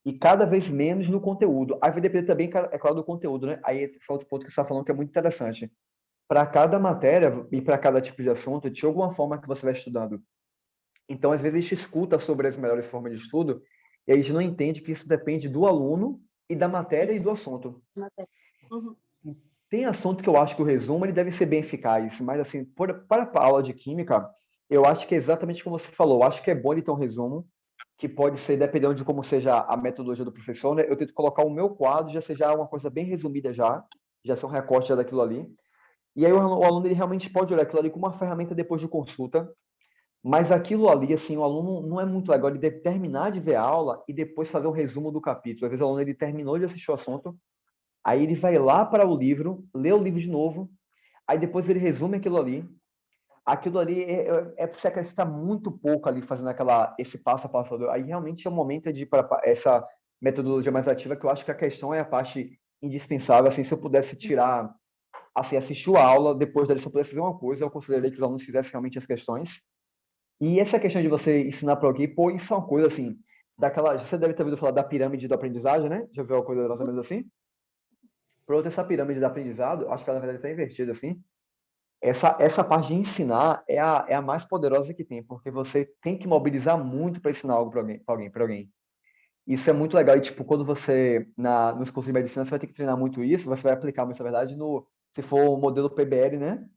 e cada vez menos no conteúdo. Aí vai depender também, é claro, do conteúdo, né? Aí foi outro ponto que você está falando que é muito interessante. Para cada matéria e para cada tipo de assunto, de alguma forma que você vai estudando. Então, às vezes, a gente escuta sobre as melhores formas de estudo e a gente não entende que isso depende do aluno e da matéria e Isso, do assunto. matéria. Uhum. Tem assunto que eu acho que o resumo ele deve ser bem eficaz, mas assim, para a aula de química, eu acho que é exatamente como você falou. Eu acho que é bom ele ter um resumo, que pode ser, dependendo de como seja a metodologia do professor, né? Eu tento colocar o meu quadro, já seja uma coisa bem resumida já ser um recorte já daquilo ali. E aí o aluno ele realmente pode olhar aquilo ali como uma ferramenta depois de consulta, mas aquilo ali, assim, o aluno não é muito legal ele terminar de ver a aula e depois fazer um resumo do capítulo. Às vezes o aluno ele terminou de assistir o assunto, aí ele vai lá para o livro, lê o livro de novo, aí depois ele resume aquilo ali. Aquilo ali é você acrescentar muito pouco ali fazendo esse passo a passo. Aí realmente é o momento de ir para essa metodologia mais ativa, que eu acho que a questão é a parte indispensável. Assim, se eu pudesse tirar, assim, assistir a aula, depois dali, se eu pudesse fazer uma coisa, eu consideraria que os alunos fizessem realmente as questões. E essa questão de você ensinar para alguém, pô, isso é uma coisa assim, daquela. Você deve ter ouvido falar da pirâmide do aprendizagem, né? Já viu uma coisa mais ou menos assim? Pronto, essa pirâmide do aprendizado, acho que ela na verdade está invertida assim. Essa parte de ensinar é a mais poderosa que tem, porque você tem que mobilizar muito para ensinar algo para alguém. Isso é muito legal. E, tipo, quando você, nos cursos de medicina, você vai ter que treinar muito isso, você vai aplicar muito, na verdade, se for o modelo PBL, né?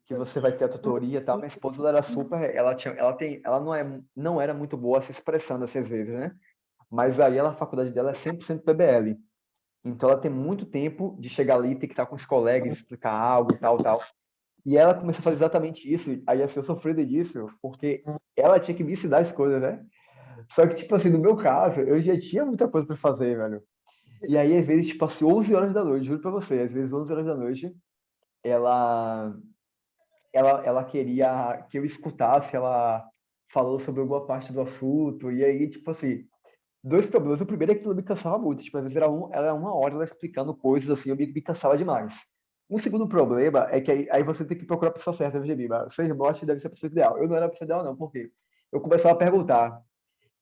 Que você vai ter a tutoria e tal. Minha esposa, ela era super, ela não era muito boa se expressando assim às vezes, né? Mas aí a faculdade dela é 100% PBL. Então ela tem muito tempo de chegar ali, ter que estar com os colegas, explicar algo e tal, tal. E ela começou a fazer exatamente isso. Aí assim, eu sofri disso, porque ela tinha que me ensinar as coisas, né? Só que, tipo assim, no meu caso, eu já tinha muita coisa para fazer, velho. E aí, às vezes, tipo assim, 11 horas da noite, juro pra você, às vezes 11 horas da noite, ela, ela queria que eu escutasse ela falou sobre alguma parte do assunto. E aí, tipo assim, dois problemas. O primeiro é que aquilo me cansava muito. Tipo, às vezes era uma hora ela explicando coisas assim, eu me cansava demais. Um segundo problema é que aí você tem que procurar a pessoa certa, Virginia. Seu irmão acho que deve ser a pessoa ideal. Eu não era a pessoa ideal, não, porque eu começava a perguntar.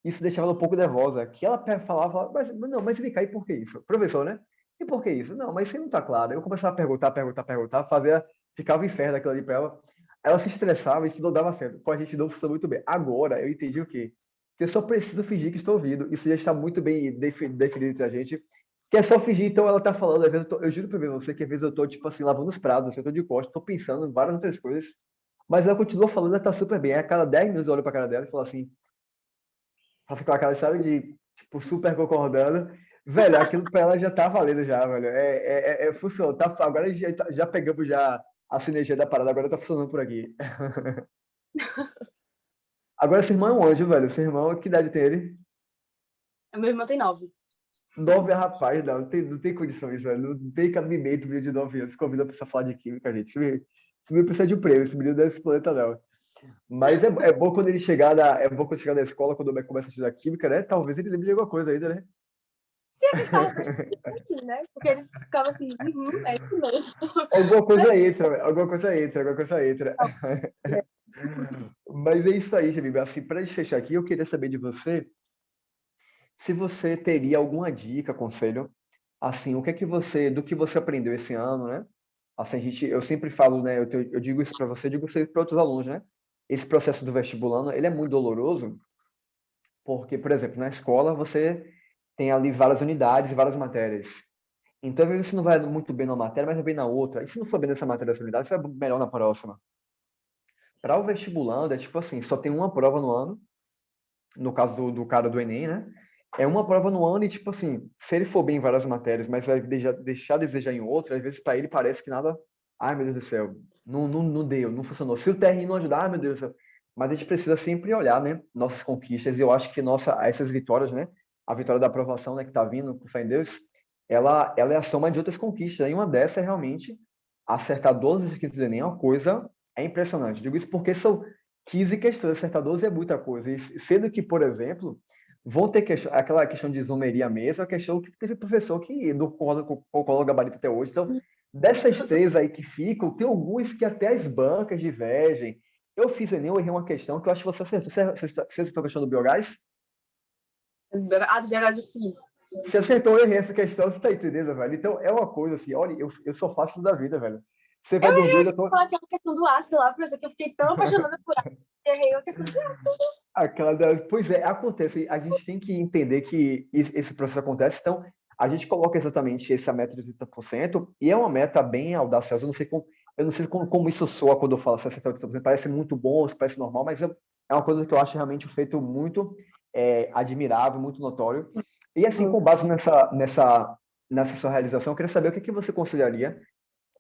Isso deixava ela um pouco nervosa. Que ela falava, mas não, mas vem cá, e por que isso? Professor, né? E por que isso? Não, mas isso não tá claro. Eu começava a perguntar, fazia, ficava um inferno aquilo ali pra ela. Ela se estressava e isso não dava certo. Com a gente não funcionou muito bem. Agora eu entendi o quê? Que eu só preciso fingir que estou ouvindo. Isso já está muito bem definido entre a gente. Que é só fingir, então ela tá falando, às vezes eu juro pra você que às vezes eu tô, tipo assim, lavando os pratos, assim, eu tô de costas, tô pensando em várias outras coisas, mas ela continua falando, ela tá super bem. Aí a cada 10 minutos eu olho pra cara dela e falo assim, faço com a cara, sabe, de, tipo, super concordando. Velho, aquilo pra ela já tá valendo já, velho. Funciona. Tá, agora a gente já pegamos já a sinergia da parada, agora tá funcionando por aqui. Agora seu irmão é um anjo, velho. Seu irmão, que idade tem ele? Meu irmão tem 9. 9 é rapaz, não tem condições, velho. Não tem cabimento menino de 9 anos. Convida a pessoa a falar de química, gente. Esse menino precisa de um prêmio, esse menino desse planeta, não. Mas é bom quando ele chegar é bom quando chegar na escola, quando ele começa a estudar química, né? Talvez ele lembre de alguma coisa ainda, né? Sim, ele ficava prestando aqui, né? Porque ele ficava assim, é isso mesmo. Alguma Mas, coisa entra, velho. Alguma coisa entra. é, Mas é isso aí, Jamil. Assim, para gente fechar aqui, eu queria saber de você se você teria alguma dica, conselho, assim, o que é que do que você aprendeu esse ano, né? Assim, eu sempre falo, né? Eu digo isso para você, eu digo isso para outros alunos, né? Esse processo do vestibulando, ele é muito doloroso, porque, por exemplo, na escola você tem ali várias unidades e várias matérias. Então, às vezes você não vai muito bem na matéria, mas vai bem na outra. E se não for bem nessa matéria dessa unidade, você vai melhor na próxima. Para o vestibulando, é tipo assim, só tem uma prova no ano, no caso do cara do Enem, né? É uma prova no ano e, tipo assim, se ele for bem em várias matérias, mas vai deixar a desejar em outra, às vezes para ele parece que nada. Ai, meu Deus do céu, não deu, não funcionou. Se o TRI não ajudar, ai, meu Deus do céu. mas a gente precisa sempre olhar, né, nossas conquistas, e eu acho que essas vitórias, né, a vitória da aprovação, né, que está vindo com fé em Deus, ela é a soma de outras conquistas, e uma dessas é realmente acertar 12 vezes Enem, é uma coisa, é impressionante. Digo isso porque são 15 questões, acertar 12 é muita coisa, e sendo que, por exemplo, vão ter aquela questão de isomeria mesmo, a questão que teve professor que não concorda o gabarito até hoje, então, dessas três aí que ficam, tem alguns que até as bancas divergem. Eu fiz Enem, eu errei uma questão que eu acho que você acertou. Você acertou a questão do biogás? Ah, do BH eu consegui. Você acertou, eu errei essa questão, você tá entendendo, velho? Então é uma coisa assim, olha, eu sou fácil da vida, velho. Você vai Eu dormir, eu errei já tô. aquela questão do ácido lá, professor, que eu fiquei tão apaixonada por ácido. Errei a questão do ácido. Pois é, acontece. A gente tem que entender que esse processo acontece, então a gente coloca exatamente essa meta de 80% e é uma meta bem audaciosa. Eu não sei como isso soa quando eu falo 60 a 80%, parece muito bom, parece normal, mas é uma coisa que eu acho realmente um feito muito admirável, muito notório. E assim, com base nessa sua realização, eu queria saber o que você consideraria,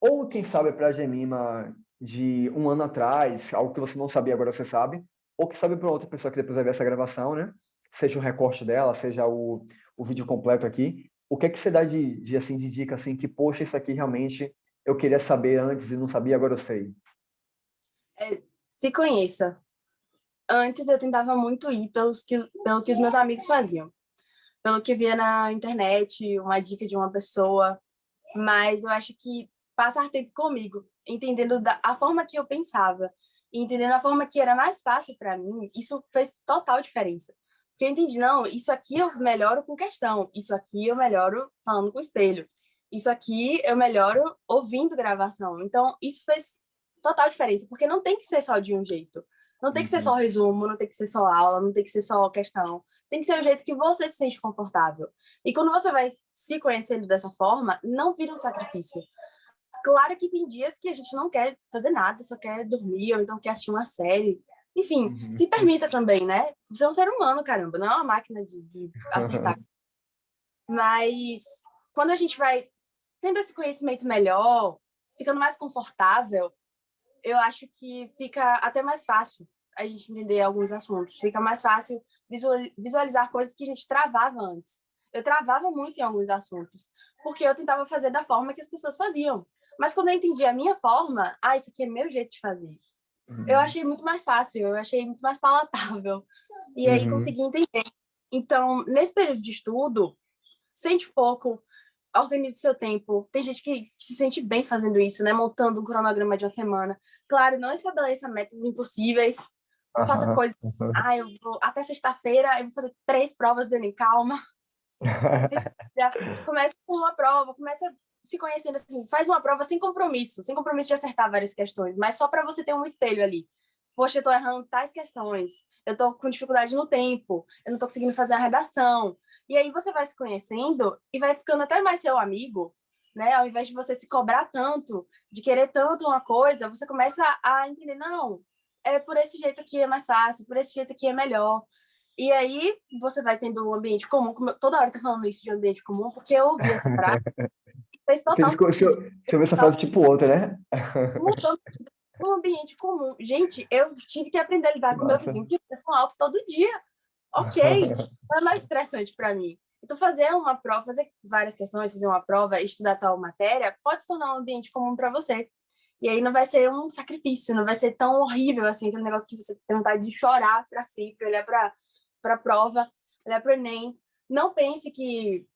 ou quem sabe para a Gemima de um ano atrás, algo que você não sabia, agora você sabe, ou que sabe para outra pessoa que depois vai ver essa gravação, né? Seja o recorte dela, seja o vídeo completo aqui. O que é que você dá assim, de dica assim, que, poxa, isso aqui realmente eu queria saber antes e não sabia, agora eu sei. Se conheça. Antes eu tentava muito ir pelo que os meus amigos faziam. Pelo que via na internet, uma dica de uma pessoa. Mas eu acho que passar tempo comigo, entendendo a forma que eu pensava, entendendo a forma que era mais fácil para mim, isso fez total diferença. Porque eu entendi, não, isso aqui eu melhoro com questão, isso aqui eu melhoro falando com o espelho, isso aqui eu melhoro ouvindo gravação. Então, isso fez total diferença, porque não tem que ser só de um jeito. Não tem que ser só Uhum. resumo, não tem que ser só aula, não tem que ser só questão. Tem que ser o jeito que você se sente confortável. E quando você vai se conhecendo dessa forma, não vira um sacrifício. Claro que tem dias que a gente não quer fazer nada, só quer dormir, ou então quer assistir uma série. Enfim, Uhum. se permita também, né? Você é um ser humano, caramba, não é uma máquina de acertar. Mas quando a gente vai tendo esse conhecimento melhor, ficando mais confortável, eu acho que fica até mais fácil a gente entender alguns assuntos. Fica mais fácil visualizar coisas que a gente travava antes. Eu travava muito em alguns assuntos, porque eu tentava fazer da forma que as pessoas faziam. Mas quando eu entendi a minha forma, isso aqui é meu jeito de fazer. Eu Uhum. achei muito mais fácil, eu achei muito mais palatável. E aí Uhum. consegui entender. Então, nesse período de estudo, sente um pouco, organize seu tempo. Tem gente que se sente bem fazendo isso, né? Montando um cronograma de uma semana. Claro, não estabeleça metas impossíveis. Não faça Aham. coisas. Eu vou até sexta-feira, eu vou fazer 3 provas de Enem. Calma. Já começa com uma prova, começa se conhecendo assim, faz uma prova sem compromisso de acertar várias questões, mas só para você ter um espelho ali. Poxa, eu tô errando tais questões, eu tô com dificuldade no tempo, eu não tô conseguindo fazer a redação. E aí você vai se conhecendo e vai ficando até mais seu amigo, né? Ao invés de você se cobrar tanto, de querer tanto uma coisa, você começa a entender, não, é por esse jeito aqui é mais fácil, por esse jeito aqui é melhor. E aí você vai tendo um ambiente comum, toda hora eu tô falando isso de ambiente comum, porque eu ouvi essa frase e fez total sentido. Deixa eu ver essa frase tipo outra, né? Mudando um ambiente comum. Gente, eu tive que aprender a Que lidar com meu massa. vizinho, que pressão alta todo dia. Ok, não é mais estressante para mim. Então, fazer uma prova, fazer várias questões, fazer uma prova, estudar tal matéria, pode se tornar um ambiente comum para você. E aí não vai ser um sacrifício, não vai ser tão horrível assim, aquele negócio que você tem vontade de chorar para sempre, olhar para a prova, olhar para o Enem. Não pense que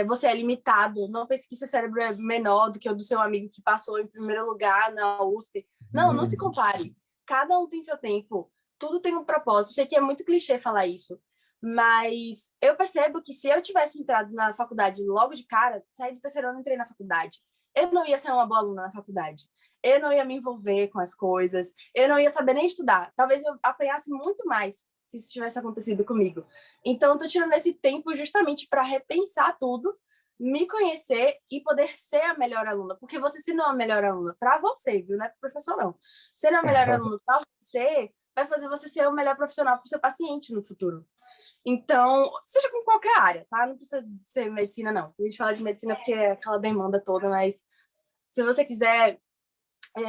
você é limitado, não pense que seu cérebro é menor do que o do seu amigo que passou em primeiro lugar na USP. Não, não se Uhum. compare. Cada um tem seu tempo, tudo tem um propósito. Sei que é muito clichê falar isso, mas eu percebo que se eu tivesse entrado na faculdade logo de cara, saí do terceiro ano e entrei na faculdade, eu não ia ser uma boa aluna na faculdade. Eu não ia me envolver com as coisas, eu não ia saber nem estudar. Talvez eu apanhasse muito mais se isso tivesse acontecido comigo. Então, eu tô tirando esse tempo justamente para repensar tudo, me conhecer e poder ser a melhor aluna. Porque você sendo a melhor aluna para você, viu? Não é pro professor, não. Sendo a melhor aluna para você, vai fazer você ser o melhor profissional para o seu paciente no futuro. Então, seja com qualquer área, tá? Não precisa ser medicina, não. A gente fala de medicina porque é aquela demanda toda, mas se você quiser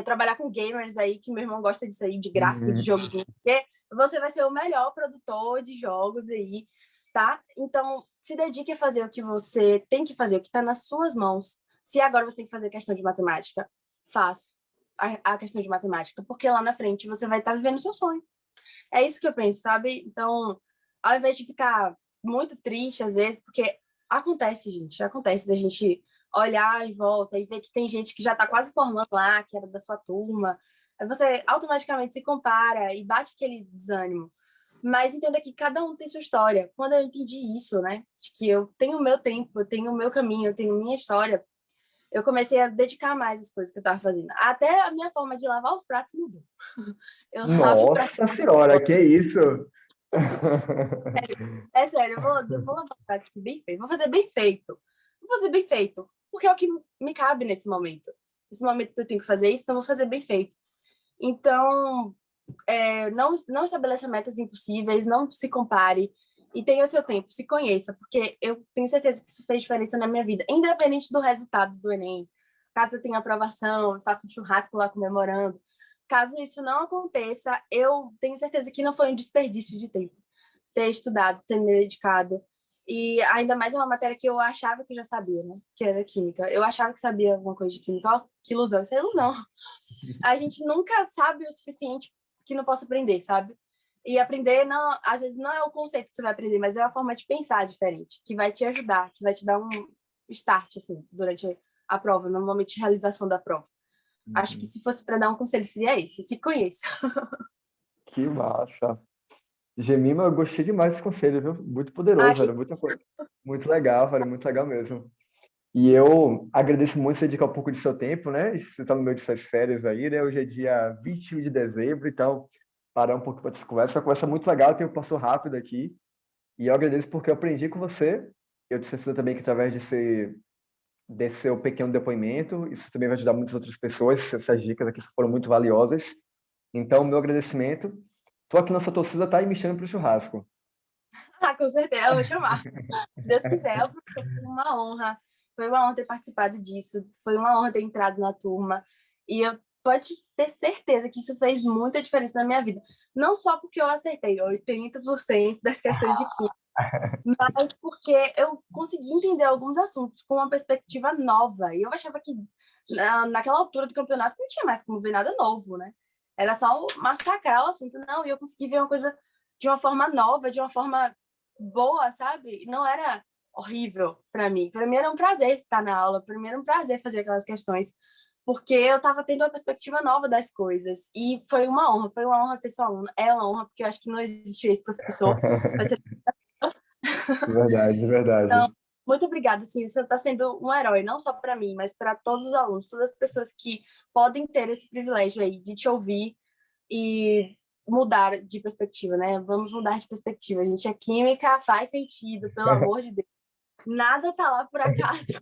trabalhar com gamers aí, que meu irmão gosta disso aí, de gráfico, de Uhum. jogo, porque você vai ser o melhor produtor de jogos aí, tá? Então, se dedique a fazer o que você tem que fazer, o que está nas suas mãos. Se agora você tem que fazer questão de matemática, faça a questão de matemática, porque lá na frente você vai estar vivendo o seu sonho. É isso que eu penso, sabe? Então, ao invés de ficar muito triste às vezes, porque acontece, gente, acontece da gente olhar em volta e ver que tem gente que já está quase formando lá, que era da sua turma. Aí você automaticamente se compara e bate aquele desânimo. Mas entenda que cada um tem sua história. Quando eu entendi isso, né, de que eu tenho o meu tempo, eu tenho o meu caminho, eu tenho minha história, eu comecei a dedicar mais às coisas que eu estava fazendo. Até a minha forma de lavar os pratos mudou. Eu lavo o prato. Nossa senhora, que isso? É sério, eu vou lavar o prato aqui bem feito. Vou fazer bem feito. Vou fazer bem feito. Porque é o que me cabe nesse momento. Nesse momento eu tenho que fazer isso, então eu vou fazer bem feito. Então, não estabeleça metas impossíveis, não se compare e tenha seu tempo, se conheça, porque eu tenho certeza que isso fez diferença na minha vida, independente do resultado do Enem. Caso eu tenha aprovação, eu faça um churrasco lá comemorando. Caso isso não aconteça, eu tenho certeza que não foi um desperdício de tempo ter estudado, ter me dedicado. E ainda mais uma matéria que eu achava que já sabia, né? Que era química. Eu achava que sabia alguma coisa de química. Ó, que ilusão, isso é ilusão. A gente nunca sabe o suficiente que não possa aprender, sabe? E aprender, não, às vezes, não é o conceito que você vai aprender, mas é a forma de pensar diferente, que vai te ajudar, que vai te dar um start, assim, durante a prova, no momento de realização da prova. Acho que Uhum. se fosse para dar um conselho, seria esse: se conheça. Que massa. Gemima, eu gostei demais desse conselho, viu? Muito Ah, poderoso, que... velho. Muita coisa. Muito legal, velho. Muito legal mesmo. E eu agradeço muito você dedicar um pouco de seu tempo, né? Você está no meio de suas férias aí, né? Hoje é dia 21 de dezembro, então parar um pouco para essa conversa. Uma conversa muito legal, o tempo passou rápido aqui. E eu agradeço porque eu aprendi com você. Eu tenho certeza também que através desse seu pequeno depoimento, isso também vai ajudar muitas outras pessoas. Essas dicas aqui foram muito valiosas. Então, meu agradecimento. Tô aqui na sua torcida, tá? E me chame para o churrasco. Ah, com certeza, eu vou chamar. Se Deus quiser, foi uma honra. Foi uma honra ter participado disso. Foi uma honra ter entrado na turma. E eu pode ter certeza que isso fez muita diferença na minha vida. Não só porque eu acertei 80% das questões de química, mas porque eu consegui entender alguns assuntos com uma perspectiva nova. E eu achava que naquela altura do campeonato não tinha mais como ver nada novo, né? Era só massacrar o assunto. Não, e eu consegui ver uma coisa de uma forma nova, de uma forma boa, sabe? Não era horrível para mim. Para mim era um prazer estar na aula, para mim era um prazer fazer aquelas questões, porque eu estava tendo uma perspectiva nova das coisas. E foi uma honra ser sua aluna. É uma honra, porque eu acho que não existe esse professor. Vai ser... De verdade, de Então, verdade. muito obrigada, assim, você está sendo um herói, não só para mim, mas para todos os alunos, todas as pessoas que podem ter esse privilégio aí de te ouvir e mudar de perspectiva, né? Vamos mudar de perspectiva, gente. A química faz sentido, pelo amor de Deus. Nada tá lá por acaso.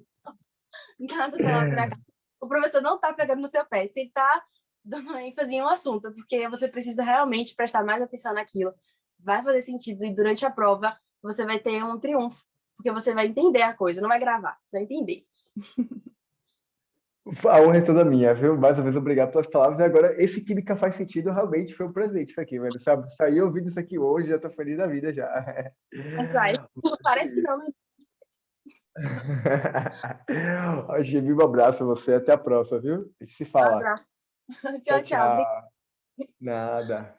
Nada tá lá por acaso. O professor não tá pegando no seu pé. Se ele tá dando ênfase em um assunto, porque você precisa realmente prestar mais atenção naquilo. Vai fazer sentido. E durante a prova, você vai ter um triunfo. Porque você vai entender a coisa, não vai gravar. Você vai entender. A honra é toda minha, viu? Mais uma vez, obrigado pelas palavras. E agora, esse Química Faz Sentido realmente foi um presente isso aqui, velho. Sabe? Saí ouvindo isso aqui hoje, já tô feliz da vida já. Mas vai. Parece que não. Hoje, um abraço pra você. Até a próxima, viu? A gente se fala. Abraço. Tchau, Tchau, tchau. tchau. Nada.